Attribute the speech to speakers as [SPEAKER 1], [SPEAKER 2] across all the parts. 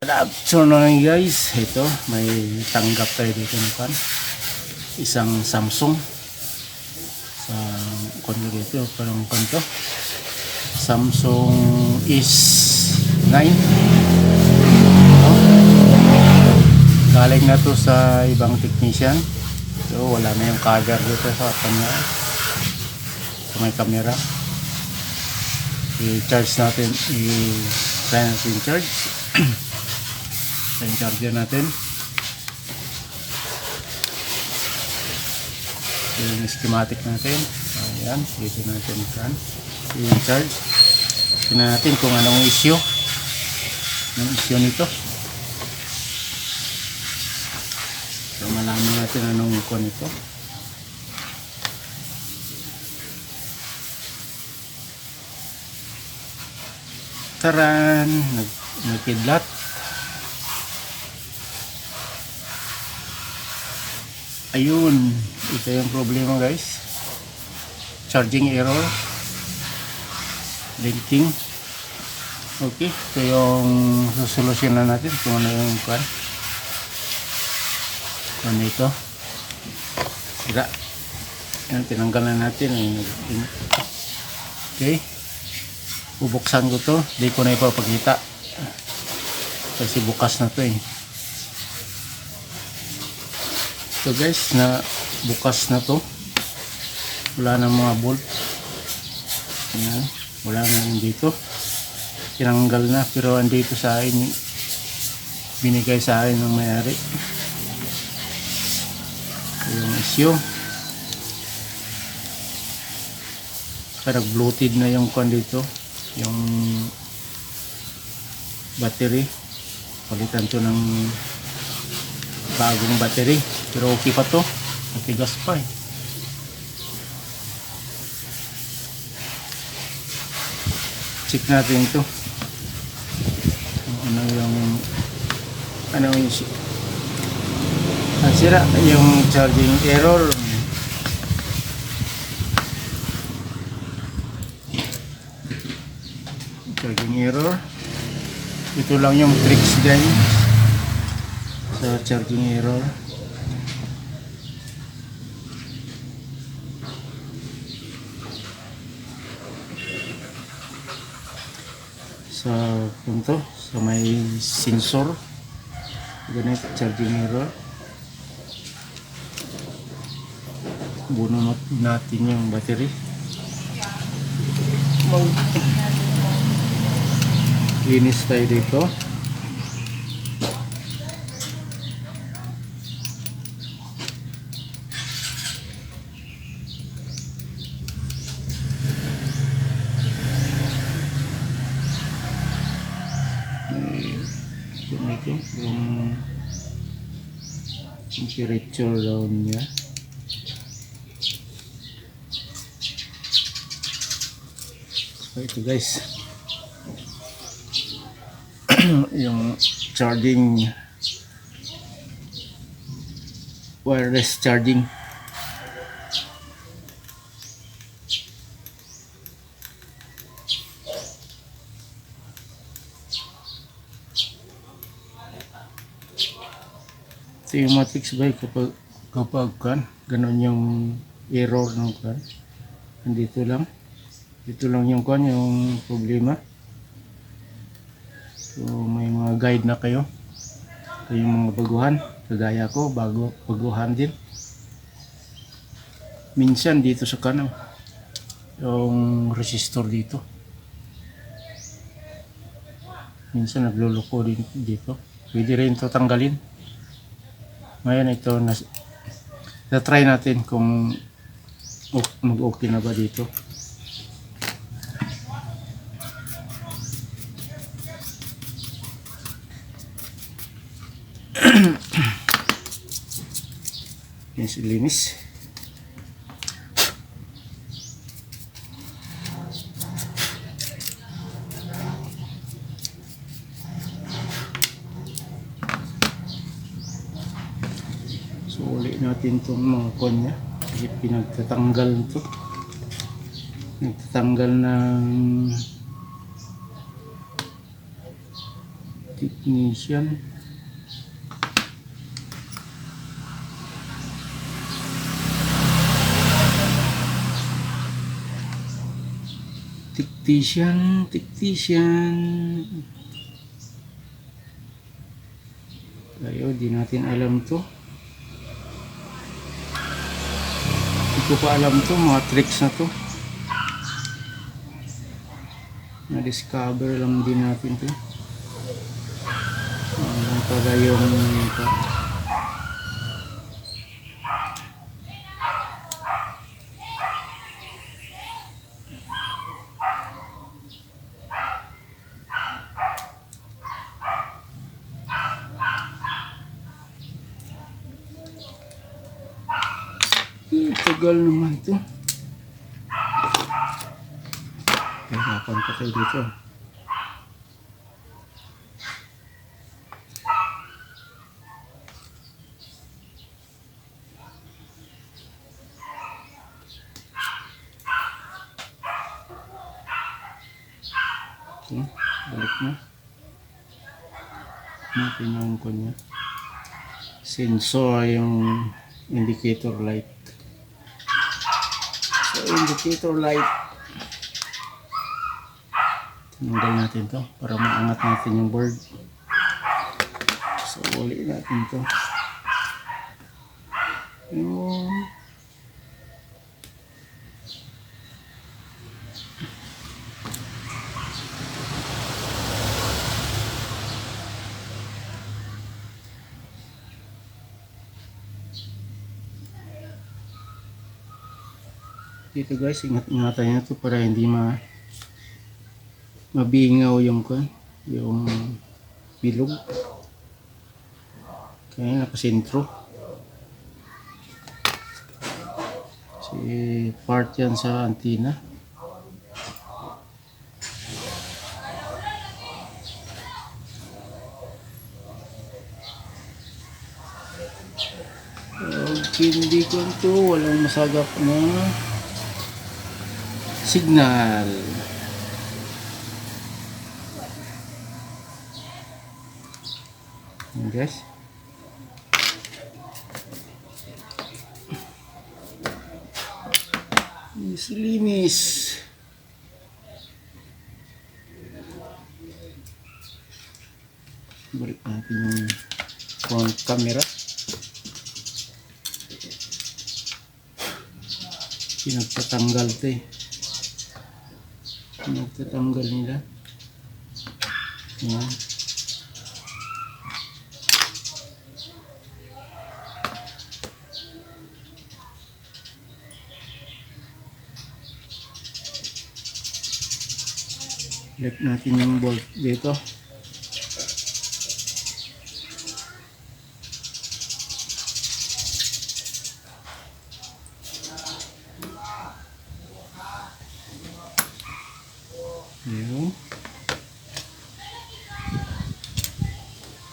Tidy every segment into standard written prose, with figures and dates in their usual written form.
[SPEAKER 1] Good afternoon guys, ito may tanggap tayo dito ng kan isang Samsung sa konto dito, parang konto Samsung S9. Galing na to sa ibang technician, so wala na yung cover dito sa kanya, sa may camera. I-charge natin, i-try natin charge. Yung charger natin, yung schematic natin, ayan, dito natin yung charge. Tingnan natin kung anong issue nito, so malaman natin anong iko nito. Taran, nagkidlat. Ayun, ito yung problema guys, charging error, blinking. Okay, ito yung susolusyonan natin kung ano yung ano ito. Sira, yan, tinanggalan natin. Okay, bubuksan ko to, di ko na ipapakita kasi bukas na to eh. So guys, na bukas na to, wala na mga bolt. Ayan, wala na dito, tinanggal na, pero andito sa akin, binigay sa akin ng may-ari. Yung issue, parang bloated na yung kon dito, yung battery. Palitan to ng bagong battery, pero okay pa to, matigas pa eh. Check natin ito, ano yung ang sira, yung charging error. Charging error, ito lang yung tricks guys sa charging error. Sa punto, sa may sensor, ganito charging error. Bunot natin yung battery. Linis tayo dito. Ito yung temperature down niya. So ito guys, yung charging, wireless charging. Ito yung matrix ba kapag ganun yung error ng dito lang yung yung problema. So may mga guide na kayo, kayong mga baguhan, kagaya ko, baguhan din. Minsan dito sa kanang yung resistor dito, minsan nagluloko din dito, pwede rin ito tanggalin. Ngayon ito na-try natin kung mag-okay na ba dito. Yes, linis. So uli natin itong mga kon niya, kasi pinagtatanggal ito, nagtatanggal ng technician. Technician. Tayo, di natin alam to. Hindi ko pa alam to, mga tricks na to. Na-discover lang din natin to. Pala yung tagal naman to. Hirapan pa kayo dito. Okay, balik na. Natin yung kanya. Sensor yung indicator light. So, indicator light. Tinanggal natin to para maangat natin yung board. So, uli natin to. Yung dito guys, ingatan nyo to para hindi mabingaw yung bilog. Kaya nakasentro. Kasi part yan sa antenna. Hindi ko ito, walang masagap na signal. Ayan guys. Linis. Balik natin yung front camera. Pinagtatanggal ito eh. Pinagtatanggal nila. Ayan. Let natin yung bolt dito. Ayan.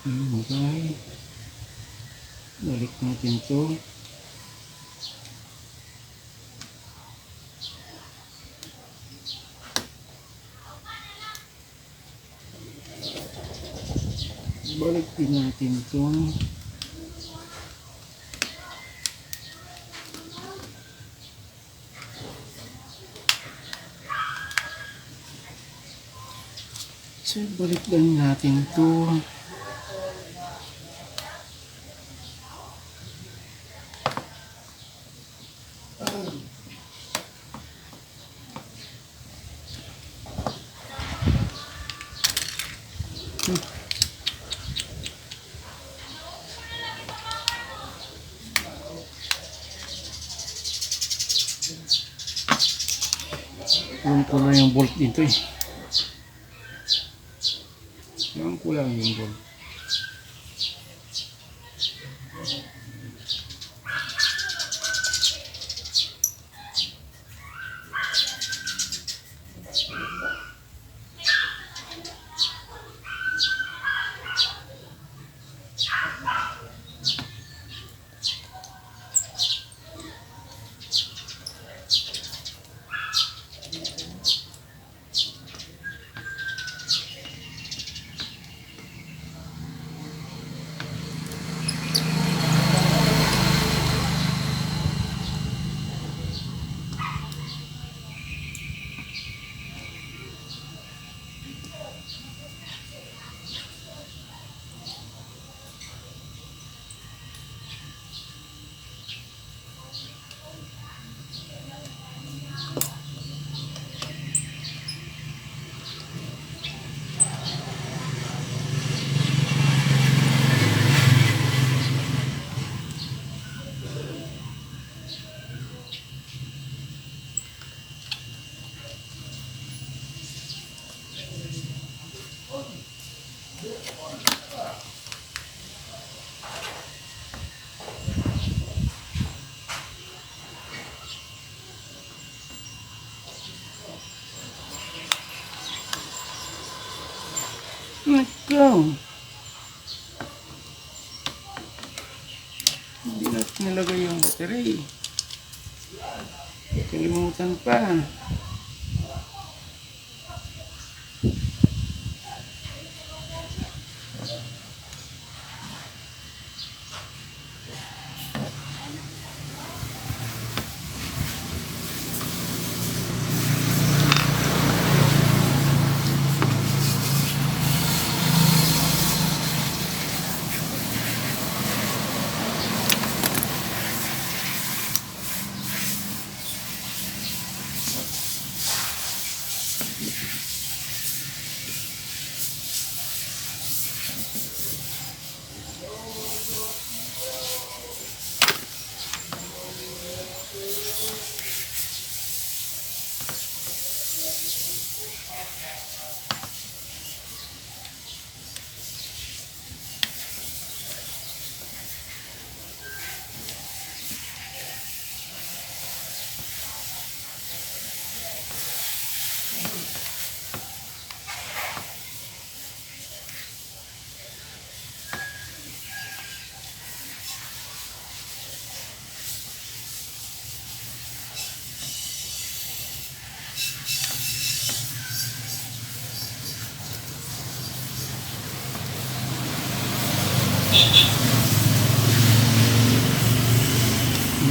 [SPEAKER 1] Okay. Balik natin to. Balik din natin to. So, balik din natin to. Alam ko na yung bolt dito eh. Alam ko lang yung bolt. go. Hindi natin nilagay yung battery. Kalimutan pa.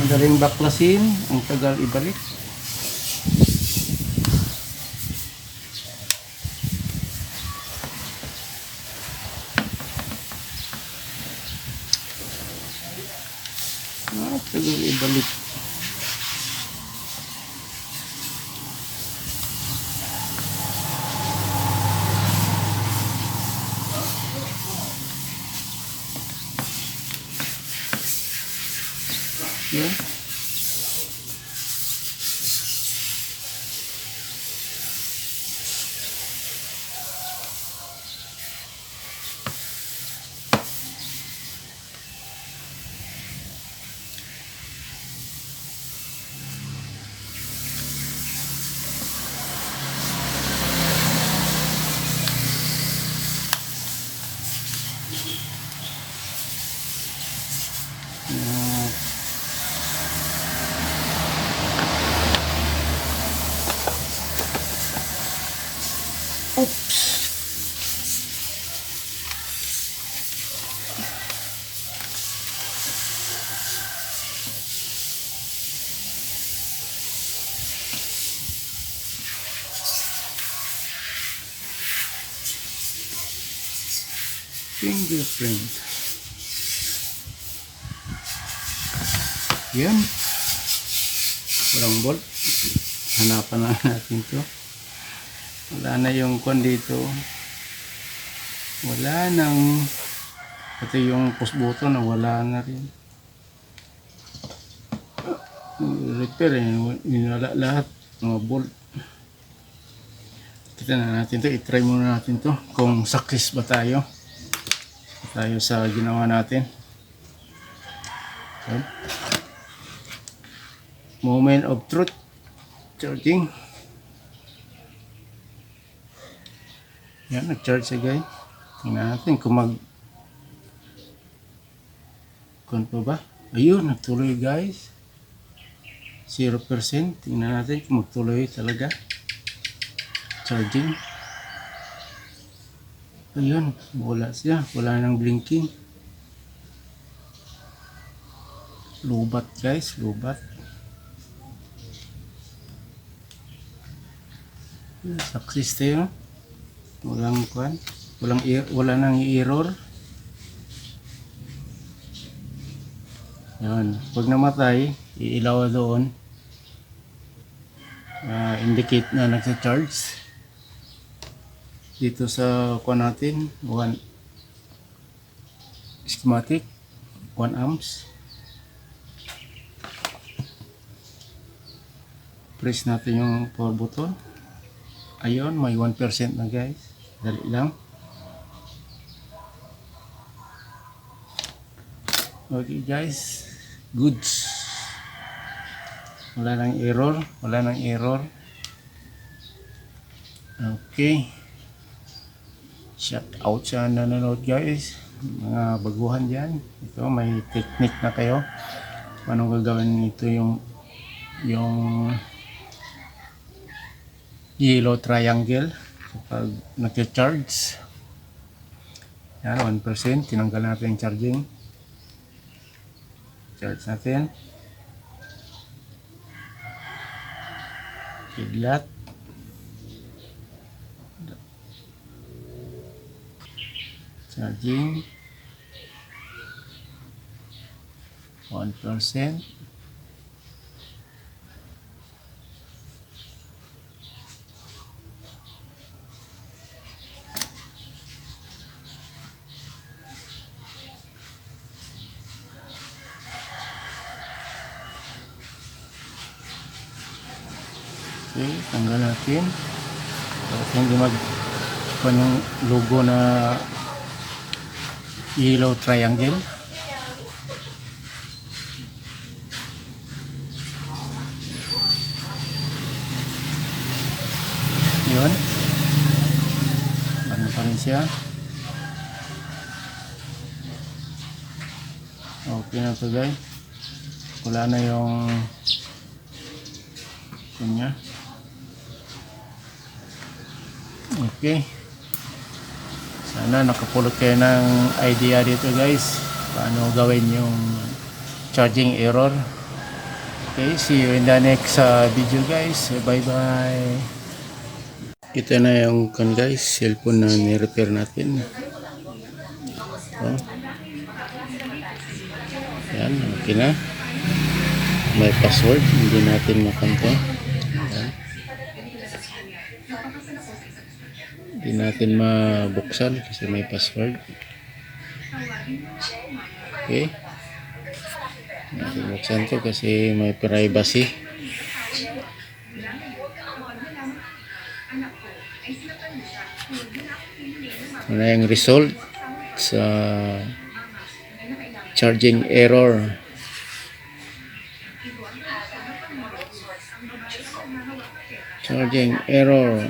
[SPEAKER 1] Madaling baklasin, ang tagal ibalik. Tagal ibalik. Yan. Oops. Fingerprint. Yan. Walang bolt. Hanapan na natin to. Wala na yung kon dito. Wala nang, pati yung push button na wala na rin. Repair inala lahat mga bolt. Kita na natin to, i-try muna natin to kung success ba tayo sa ginawa natin. So, moment of truth, charging. Yan, nag-charge siya guys. Tingnan natin kung kung pa ba. Ayun, nagtuloy guys. 0%. Tingnan natin kung magtuloy talaga. Charging. Ayun, wala siya. Wala nang blinking. Lubat guys, lubat. Success tayo. Walang kwan, wala nang error. Yan, pag namatay, iilaw doon. Indicate na nagsa-charge. Dito sa kwan natin, schematic, 1 amps. Press natin yung power button. Ayun, may 1% na guys. Dali lang. Okay guys, goods. Wala nang error, wala nang error. Okay. Shout out sa nanonood guys, mga baguhan dyan. Ito may technique na kayo. Paano gagawin nito yung yellow triangle kapag nag-charge. Yan, 1%. Tinanggal natin yung charging. Charge natin. Kidlat. Charging. 1%. Okay, tanggal natin. Para hindi yung logo na yellow triangle. Yun. Ano pa rin siya. Okay na to guys. Wala na yung kanya. Okay. Sana nakapulot kayo ng idea dito guys. Paano gawin yung charging error. Okay, see you in the next video guys. Bye bye. Ito na yung guys, cellphone na ni-repair natin. Oh. Yan, okay na. May password, hindi natin makanto. Yan. Hindi natin mabuksan kasi may password. Okay. Natin buksan to kasi may privacy. Ano yung result sa charging error. Charging error.